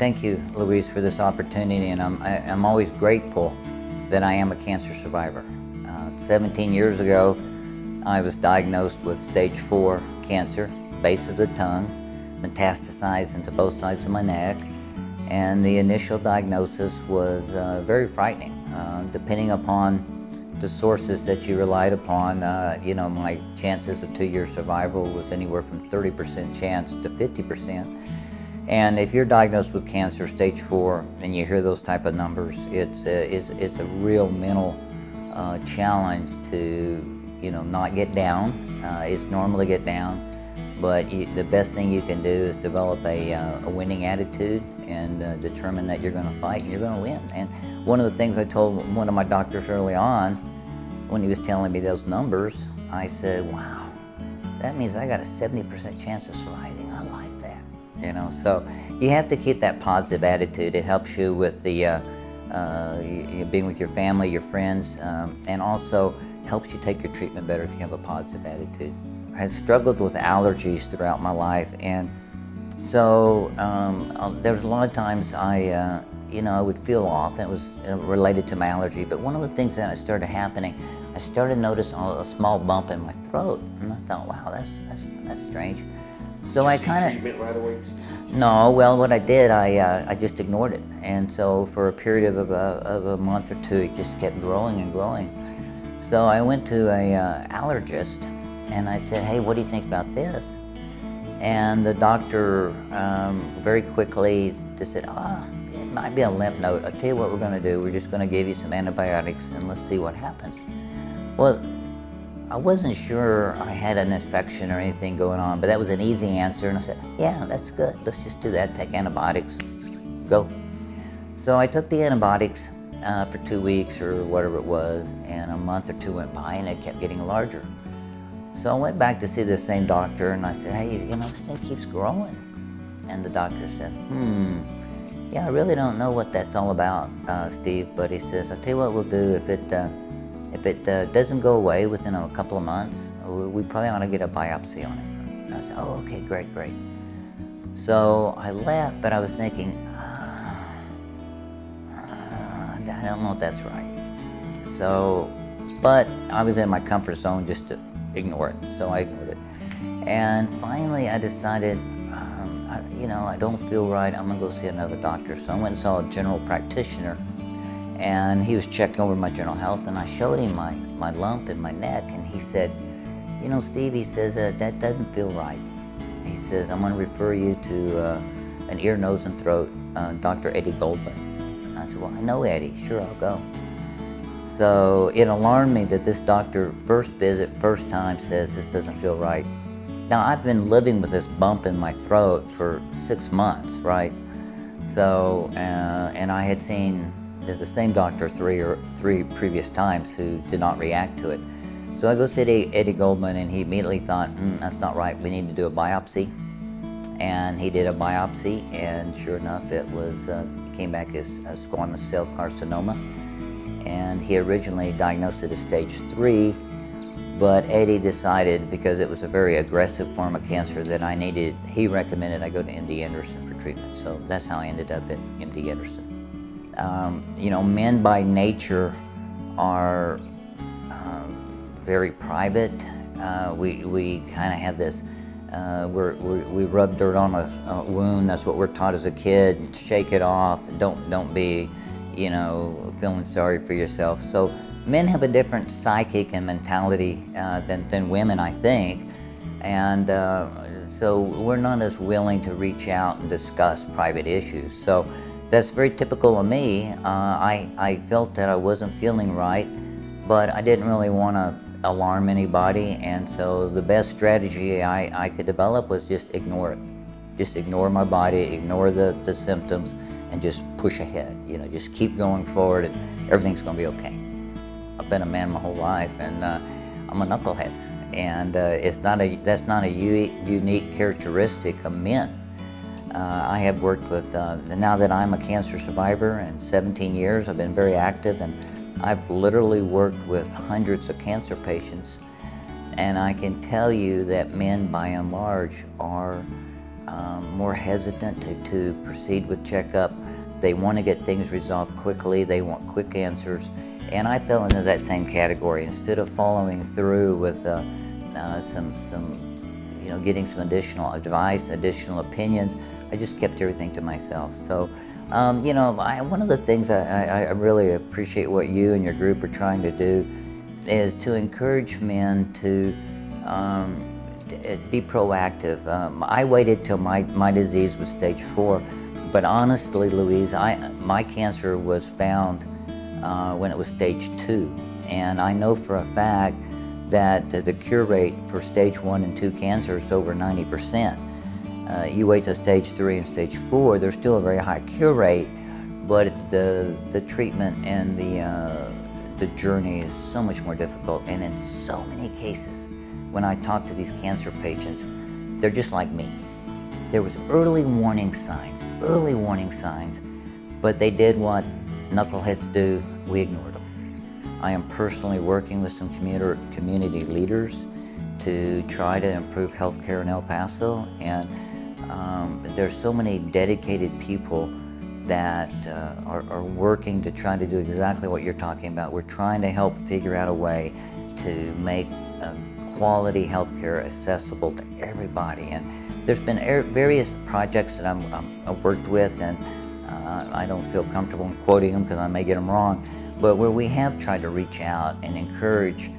Thank you, Louise, for this opportunity, and I'm always grateful that I am a cancer survivor. 17 years ago, I was diagnosed with stage 4 cancer, base of the tongue, metastasized into both sides of my neck, and the initial diagnosis was very frightening. Depending upon the sources that you relied upon, my chances of 2-year survival was anywhere from 30% chance to 50%. And if you're diagnosed with cancer, stage 4, and you hear those type of numbers, it's a real mental challenge to, not get down. It's normal to get down, but the best thing you can do is develop a winning attitude and determine that you're going to fight and you're going to win. And one of the things I told one of my doctors early on, when he was telling me those numbers, I said, wow, that means I got a 70% chance of surviving. I like that. So you have to keep that positive attitude. It helps you with the being with your family, your friends, and also helps you take your treatment better if you have a positive attitude. I had struggled with allergies throughout my life, and so there was a lot of times I would feel off, and it was related to my allergy. But one of the things that started happening, I started noticing a small bump in my throat, and I thought, wow, that's strange. So I kind of treatment right away? No, well, what I did, I just ignored it, and so for a period of a month or two, it just kept growing and growing. So I went to a allergist, and I said, hey, what do you think about this? And the doctor very quickly just said, it might be a lymph node. I'll tell you what we're going to do. We're just going to give you some antibiotics, and let's see what happens. Well, I wasn't sure I had an infection or anything going on, but that was an easy answer, and I said, yeah, that's good. Let's just do that, take antibiotics, go. So I took the antibiotics for 2 weeks or whatever it was, and a month or two went by, and it kept getting larger. So I went back to see the same doctor, and I said, hey, this thing keeps growing. And the doctor said, yeah, I really don't know what that's all about, Steve, but he says, I'll tell you what we'll do. If it doesn't go away within a couple of months, we probably ought to get a biopsy on it. And I said, oh, okay, great. So I left, but I was thinking, I don't know if that's right. So, but I was in my comfort zone just to ignore it, so I ignored it. And finally I decided, I don't feel right, I'm gonna go see another doctor. So I went and saw a general practitioner, and he was checking over my general health, and I showed him my lump in my neck, and he said, Steve, he says, that doesn't feel right. He says, I'm going to refer you to an ear, nose, and throat, Dr. Eddie Goldman. And I said, well, I know Eddie, sure, I'll go. So it alarmed me that this doctor, first visit, first time, says this doesn't feel right. Now, I've been living with this bump in my throat for 6 months, right? So, and I had seen the same doctor three previous times who did not react to it. So I go see Eddie Goldman, and he immediately thought, that's not right, we need to do a biopsy. And he did a biopsy, and sure enough, it came back as a squamous cell carcinoma. And he originally diagnosed it as stage 3, but Eddie decided, because it was a very aggressive form of cancer, that he recommended I go to MD Anderson for treatment. So that's how I ended up at MD Anderson. Men by nature are very private. We kind of have this, we rub dirt on a wound. That's what we're taught as a kid. Shake it off. Don't be, feeling sorry for yourself. So men have a different psychic and mentality than women, I think. And so we're not as willing to reach out and discuss private issues. So that's very typical of me. I felt that I wasn't feeling right, but I didn't really want to alarm anybody, and so the best strategy I could develop was just ignore it. Just ignore my body, ignore the symptoms, and just push ahead. Just keep going forward, and everything's going to be okay. I've been a man my whole life, and I'm a knucklehead, and that's not a unique characteristic of men. I have worked with, now that I'm a cancer survivor, and 17 years, I've been very active, and I've literally worked with hundreds of cancer patients, and I can tell you that men, by and large, are more hesitant to proceed with checkup. They want to get things resolved quickly. They want quick answers. And I fell into that same category. Instead of following through with getting some additional advice, additional opinions, I just kept everything to myself. So, one of the things I really appreciate what you and your group are trying to do is to encourage men to be proactive. I waited till my disease was stage 4, but honestly, Louise, my cancer was found when it was stage 2, and I know for a fact that the cure rate for stage 1 and 2 cancer is over 90%. You wait till stage 3 and stage 4, there's still a very high cure rate, but the treatment and the journey is so much more difficult. And in so many cases, when I talk to these cancer patients, they're just like me. There was early warning signs, but they did what knuckleheads do: we ignored them. I am personally working with some community leaders to try to improve healthcare in El Paso, and there's so many dedicated people that are working to try to do exactly what you're talking about. We're trying to help figure out a way to make quality healthcare accessible to everybody. And there's been various projects that I've worked with, and I don't feel comfortable in quoting them because I may get them wrong, but where we have tried to reach out and encourage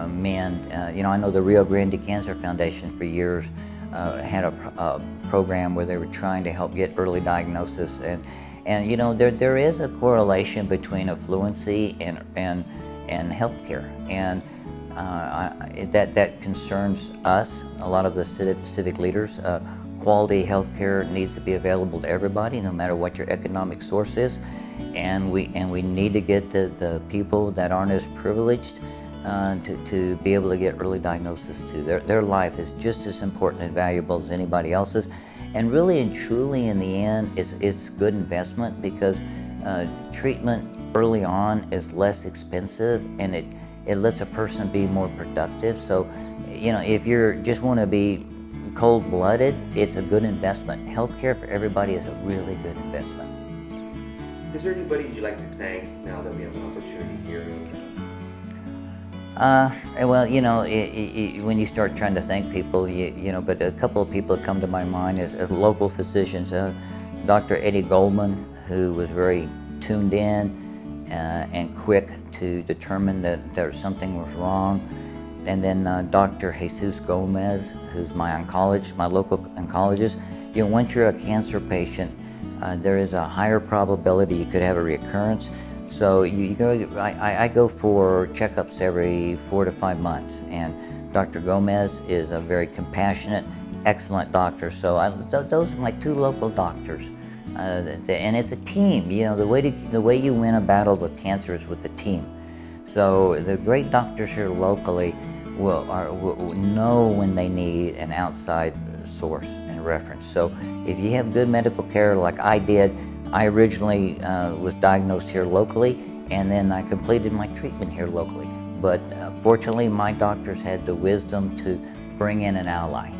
men. I know the Rio Grande Cancer Foundation for years had a program where they were trying to help get early diagnosis, and there is a correlation between affluency and healthcare, and that concerns us, a lot of the civic leaders. Quality healthcare needs to be available to everybody, no matter what your economic source is, and we need to get the people that aren't as privileged to be able to get early diagnosis too. Their life is just as important and valuable as anybody else's, and really and truly in the end it's good investment, because treatment early on is less expensive, and it lets a person be more productive. So, if you just want to be cold-blooded, it's a good investment. Healthcare for everybody is a really good investment. Is there anybody you'd like to thank now that we have an opportunity here? When you start trying to thank people, but a couple of people that come to my mind as local physicians. Dr. Eddie Goldman, who was very tuned in and quick to determine that something was wrong. And then Dr. Jesus Gomez, who's my local oncologist. Once you're a cancer patient, there is a higher probability you could have a recurrence. So I go for checkups every 4 to 5 months, and Dr. Gomez is a very compassionate, excellent doctor. So those are my 2 local doctors, and it's a team. The way you win a battle with cancer is with a team. So the great doctors here locally will know when they need an outside source and reference. So if you have good medical care like I did, I originally was diagnosed here locally, and then I completed my treatment here locally. But fortunately, my doctors had the wisdom to bring in an ally.